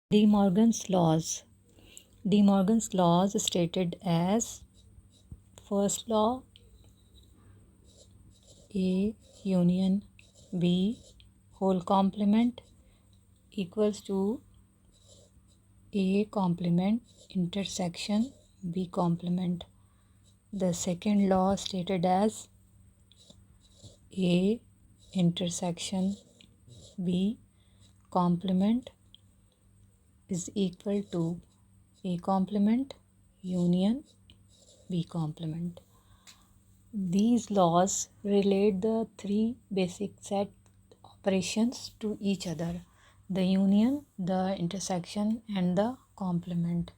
De Morgan's laws. De Morgan's laws stated as first law A union B whole complement equals to A complement intersection B complement. The second law stated as A intersection B complement is equal to A complement union B complement. These laws relate the three basic set operations to each other: the union, the intersection, and the complement.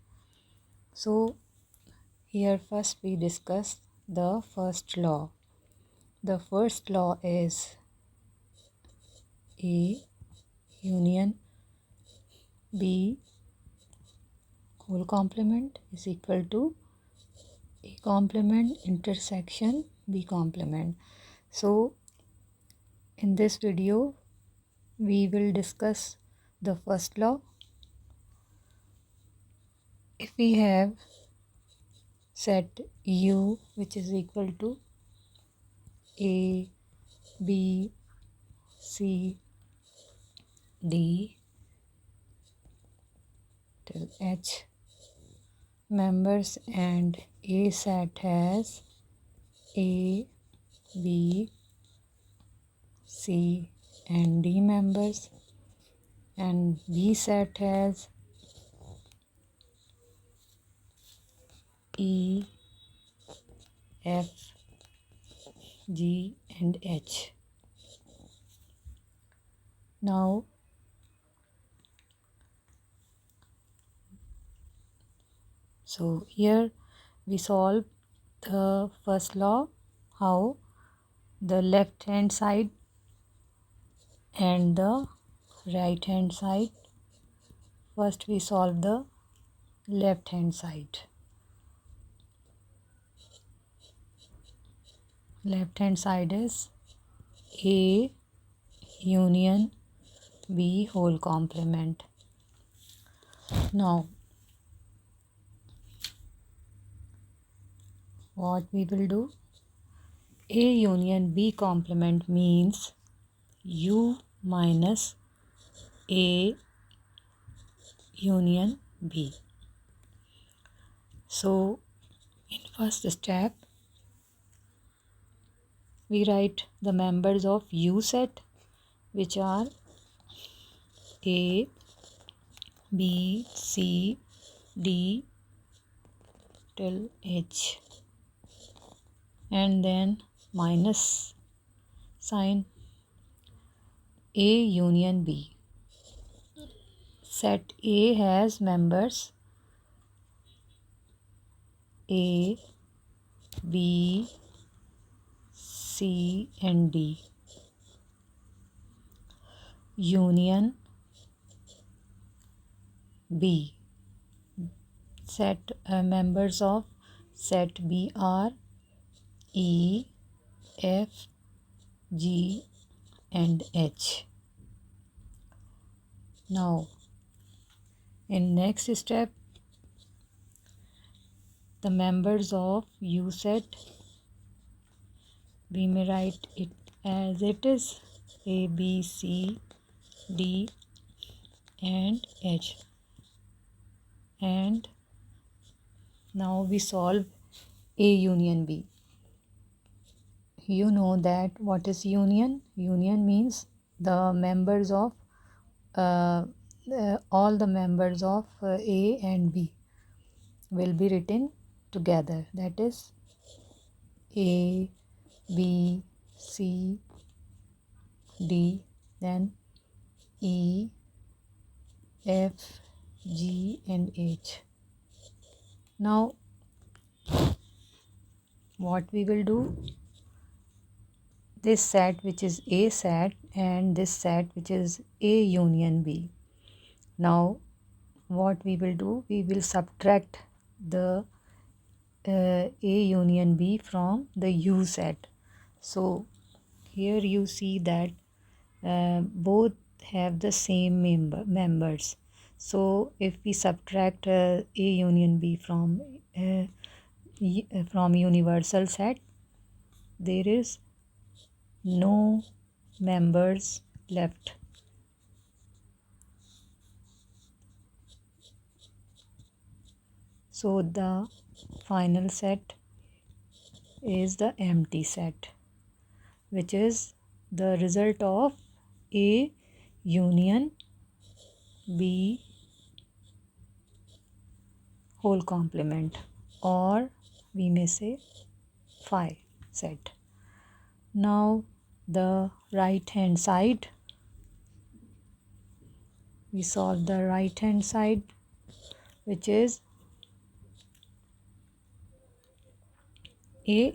So, here first we discuss the first law. The first law is A union B whole complement is equal to A complement intersection B complement. So, in this video, we will discuss the first law. If we have set U which is equal to A, B, C, D till H members and A set has A, B, C and D members, and B set has E, F, G and H. Now so here we solve the first law. How? The left hand side and the right hand side. First we solve the left hand side. Left hand side is A union B whole complement. Now what we will do? A union B complement means U minus A union B. So in first step we write the members of U set, which are A, B, C, D till H, and then minus sign A union B. Set A has members A, B, C and D. Union B. Set members of set B are E, F, G and H. Now in next step, the members of U set, we may write it as it is A, B, C, D and H. And now we solve A union B. You know that what is union? Union means the members of all the members of A and B will be written together. That is A, B, C, D, then E, F, G and H. Now what we will do? This set which is A set and this set which is A union B. Now what we will do? We will subtract the A union B from the U set. So here you see that both have the same members. So if we subtract A union B from universal set, there is no members left. So the final set is the empty set, which is the result of A union B whole complement, or we may say phi set. Now the right hand side, we solve the right hand side, which is A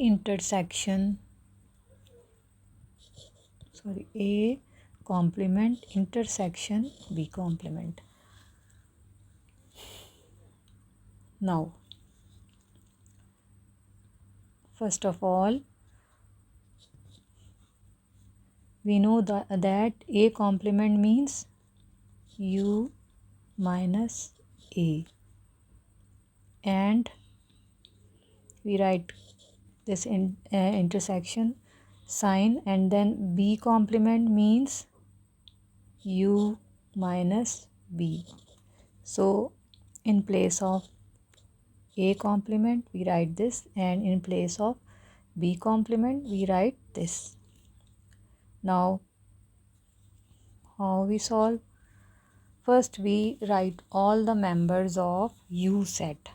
complement intersection B complement. Now first of all, we know that A complement means U minus A, and we write this intersection sign, and then B complement means U minus B. So in place of A complement we write this, and in place of B complement we write this. Now how we solve? First we write all the members of U set.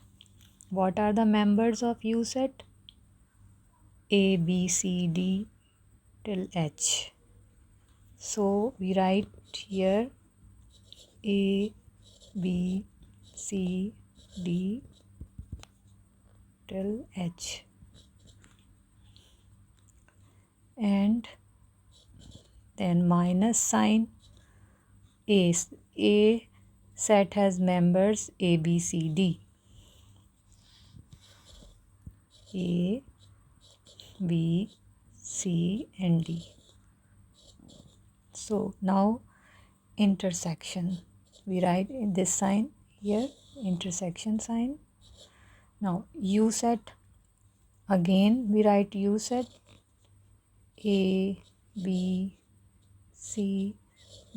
What are the members of U set? A, B, C, D till H. So we write here A, B, C, D till H, and then minus sign. A set has members A, B, C, D. A, B, C and D. So now intersection, we write in this sign here, intersection sign. Now U set, again we write U set A, B, C,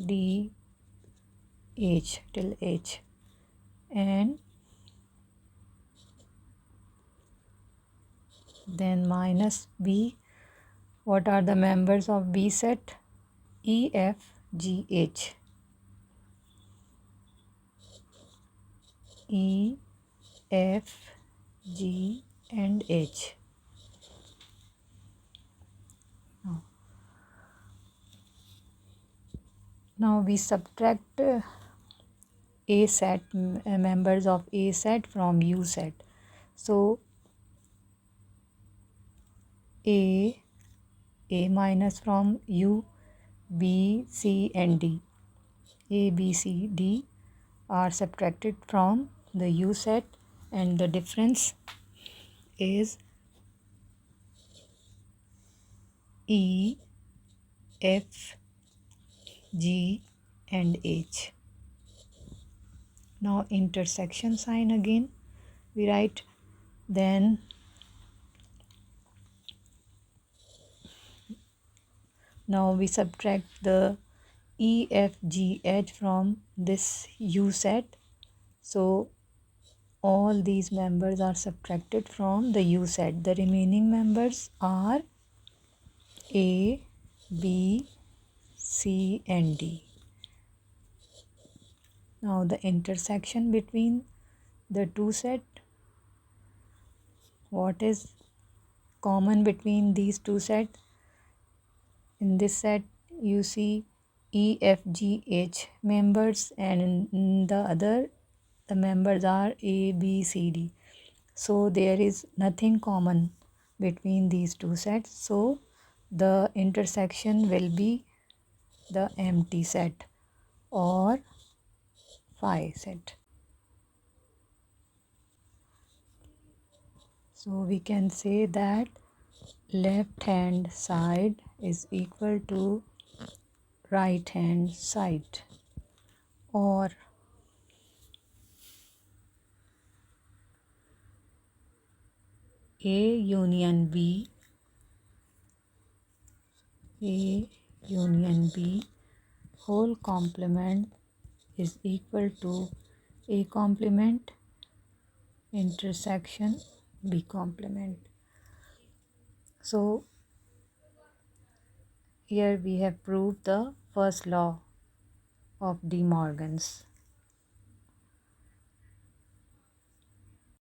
D, H till H, and then minus B. What are the members of B set? E, F, G, H. E, F, G and H. Now we subtract A set, members of A set from U set. So A minus from U, B, C and D. A, B, C, D are subtracted from the U set, and the difference is E, F, G and H. Now intersection sign again we write, then now we subtract the E, F, G, H from this U set. So all these members are subtracted from the U set. The remaining members are A, B, C and D. Now the intersection between the two sets, what is common between these two sets? In this set you see E, F, G, H members, and in the other the members are A, B, C, D. So there is nothing common between these two sets. So the intersection will be the empty set or phi set. So we can say that left hand side is equal to right hand side, or A union B, A union B whole complement is equal to A complement intersection B complement. So here we have proved the first law of De Morgan's.